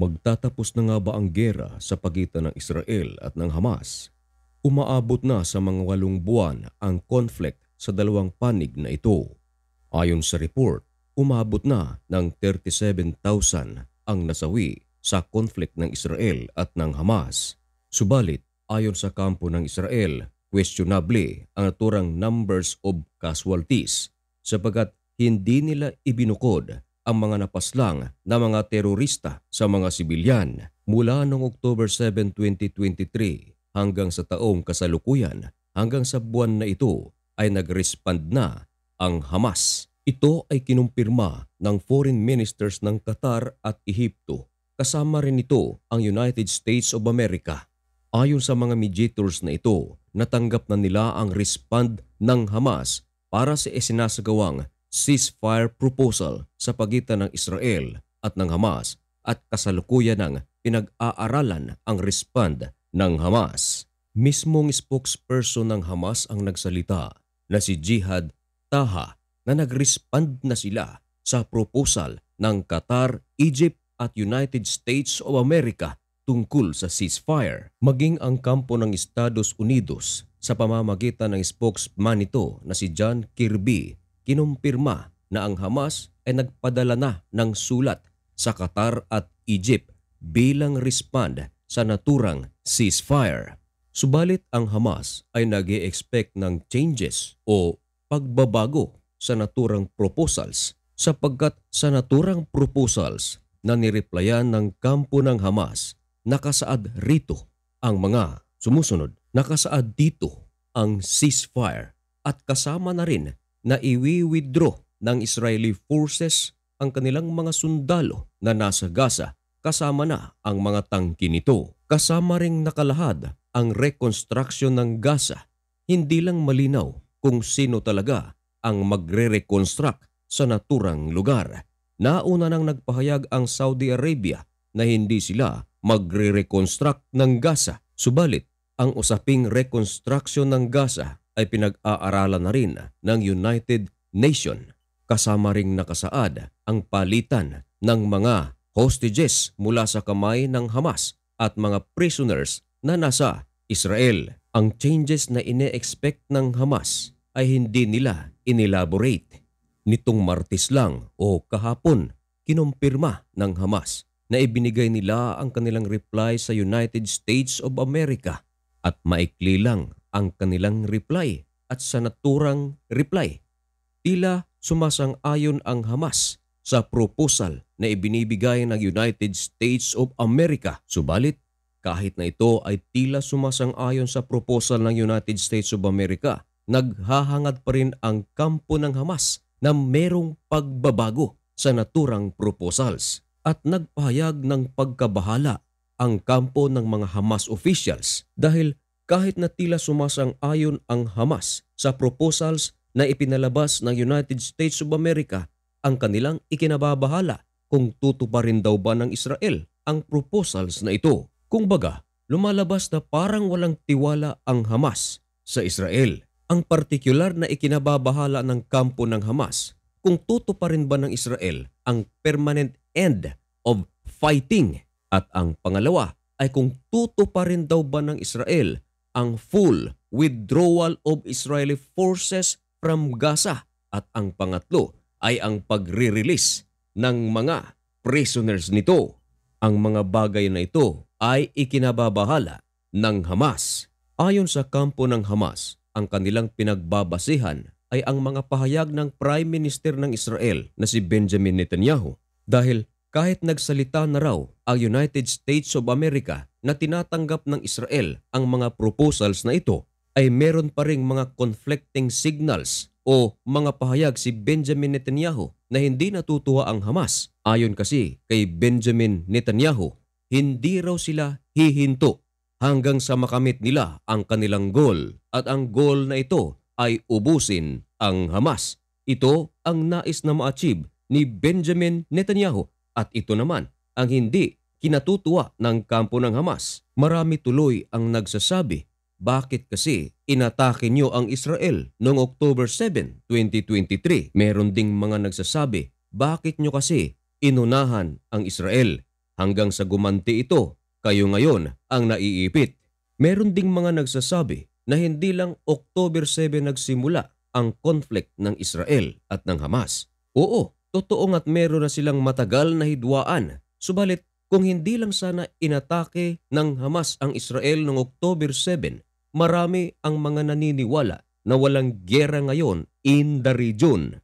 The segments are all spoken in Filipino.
Magtatapos na nga ba ang giyera sa pagitan ng Israel at ng Hamas? Umaabot na sa mga 8 buwan ang conflict sa dalawang panig na ito. Ayon sa report, umabot na ng 37,000 ang nasawi sa conflict ng Israel at ng Hamas. Subalit, ayon sa kampo ng Israel, questionable ang naturang numbers of casualties sapagkat hindi nila ibinukod ang mga napaslang na mga terorista sa mga sibilyan mula noong October 7, 2023 hanggang sa taong kasalukuyan. Hanggang sa buwan na ito ay nag-respond na ang Hamas. Ito ay kinumpirma ng foreign ministers ng Qatar at Ehipto. Kasama rin ito ang United States of America. Ayon sa mga mediators na ito, natanggap na nila ang respond ng Hamas para sa isinasagawang ceasefire proposal sa pagitan ng Israel at ng Hamas at kasalukuyan ng pinag-aaralan ang respond ng Hamas. Mismong spokesperson ng Hamas ang nagsalita na si Jihad Taha na nag-respond na sila sa proposal ng Qatar, Egypt at United States of America tungkol sa ceasefire. Maging ang kampo ng Estados Unidos sa pamamagitan ng spokesman nito na si John Kirby, kinumpirma na ang Hamas ay nagpadala na ng sulat sa Qatar at Egypt bilang respond sa naturang ceasefire. Subalit ang Hamas ay nag-e-expect ng changes o pagbabago sa naturang proposals sapagkat sa naturang proposals na nireplyan ng kampo ng Hamas, nakasaad rito ang mga sumusunod. Nakasaad dito ang ceasefire at kasama na rin na iwi-withdraw ng Israeli forces ang kanilang mga sundalo na nasa Gaza, kasama na ang mga tangke nito. Kasama ring nakalahad ang reconstruction ng Gaza. Hindi lang malinaw kung sino talaga ang magre-reconstruct sa naturang lugar. Nauna nang nagpahayag ang Saudi Arabia na hindi sila magre-reconstruct ng Gaza. Subalit, ang usaping reconstruction ng Gaza ay pinag-aaralan na rin ng United Nations. Kasama ring nakasaad ang palitan ng mga hostages mula sa kamay ng Hamas at mga prisoners na nasa Israel. Ang changes na ine-expect ng Hamas ay hindi nila inelaborate. Nitong Martes lang o kahapon, kinumpirma ng Hamas na ibinigay nila ang kanilang reply sa United States of America at maikli lang ang kanilang reply at sa naturang reply. Tila sumasang-ayon ang Hamas sa proposal na ibinibigay ng United States of America. Subalit, kahit na ito ay tila sumasang-ayon sa proposal ng United States of America, naghahangad pa rin ang kampo ng Hamas na merong pagbabago sa naturang proposals at nagpahayag ng pagkabahala ang kampo ng mga Hamas officials dahil kahit na tila sumasang-ayon ang Hamas sa proposals na ipinalabas ng United States of America, ang kanilang ikinababahala kung tutuparin daw ba ng Israel ang proposals na ito. Kung baga, lumalabas na parang walang tiwala ang Hamas sa Israel. Ang partikular na ikinababahala ng kampo ng Hamas kung tutuparin ba ng Israel ang permanent end of fighting at ang pangalawa ay kung tutuparin daw ba ng Israel ang full withdrawal of Israeli forces from Gaza at ang pangatlo ay ang pagre-release ng mga prisoners nito. Ang mga bagay na ito ay ikinababahala ng Hamas. Ayon sa kampo ng Hamas, ang kanilang pinagbabasihan ay ang mga pahayag ng Prime Minister ng Israel na si Benjamin Netanyahu dahil kahit nagsalita na raw ang United States of America na tinatanggap ng Israel ang mga proposals na ito, ay meron pa ring mga conflicting signals o mga pahayag si Benjamin Netanyahu na hindi natutuwa ang Hamas. Ayon kasi kay Benjamin Netanyahu, hindi raw sila hihinto hanggang sa makamit nila ang kanilang goal at ang goal na ito ay ubusin ang Hamas. Ito ang nais na ma-achieve ni Benjamin Netanyahu at ito naman ang hindi kinatutuwa ng kampo ng Hamas. Marami tuloy ang nagsasabi, bakit kasi inatake nyo ang Israel noong October 7, 2023? Meron ding mga nagsasabi, bakit nyo kasi inunahan ang Israel? hanggang sa gumanti ito, kayo ngayon ang naiipit. Meron ding mga nagsasabi na hindi lang October 7 nagsimula ang conflict ng Israel at ng Hamas. Oo, totoo nga't meron na silang matagal na hidwaan. Subalit kung hindi lang sana inatake ng Hamas ang Israel noong October 7, marami ang mga naniniwala na walang giyera ngayon in the region.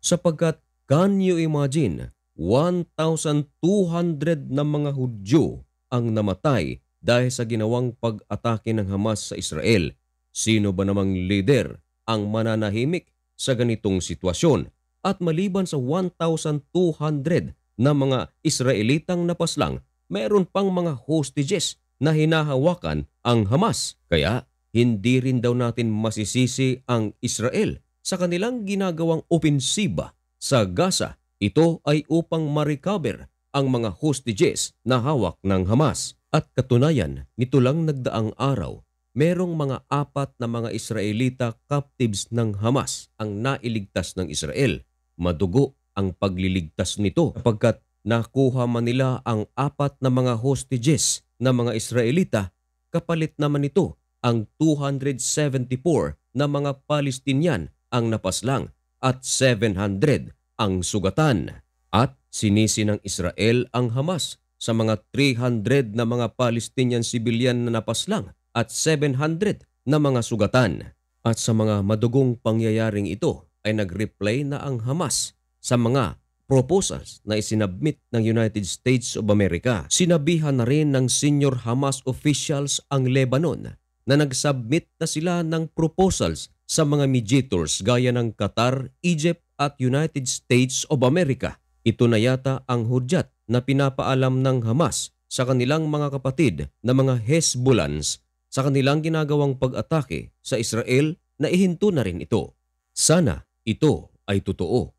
Sapagkat can you imagine 1,200 na mga Hudyo ang namatay dahil sa ginawang pag-atake ng Hamas sa Israel. Sino ba namang leader ang mananahimik sa ganitong sitwasyon? At maliban sa 1,200 na mga Israelitang napaslang, mayroon pang mga hostages na hinahawakan ang Hamas. Kaya hindi rin daw natin masisisi ang Israel sa kanilang ginagawang opensiba sa Gaza. Ito ay upang ma-recover ang mga hostages na hawak ng Hamas. At katunayan, nito lang nagdaang araw, merong mga 4 na mga Israelita captives ng Hamas ang nailigtas ng Israel. Madugo ang pagliligtas nito sapagkat nakuha man nila ang 4 na mga hostages na mga Israelita, kapalit naman nito ang 274 na mga Palestinian ang napaslang at 700 ang sugatan. At sinisi ng Israel ang Hamas sa mga 300 na mga Palestinian civilian na napaslang at 700 na mga sugatan. At sa mga madugong pangyayaring ito ay nag-reply na ang Hamas sa mga proposals na isinabmit ng United States of America. Sinabihan na rin ng senior Hamas officials ang Lebanon na nagsubmit na sila ng proposals sa mga mediators gaya ng Qatar, Egypt at United States of America. Ito na yata ang hudyat na pinapaalam ng Hamas sa kanilang mga kapatid na mga Hezbollahs sa kanilang ginagawang pag-atake sa Israel na ihinto na rin ito. Sana ito ay totoo.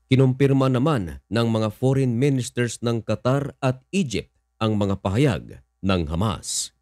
Kinumpirma naman ng mga foreign ministers ng Qatar at Egypt ang mga pahayag ng Hamas.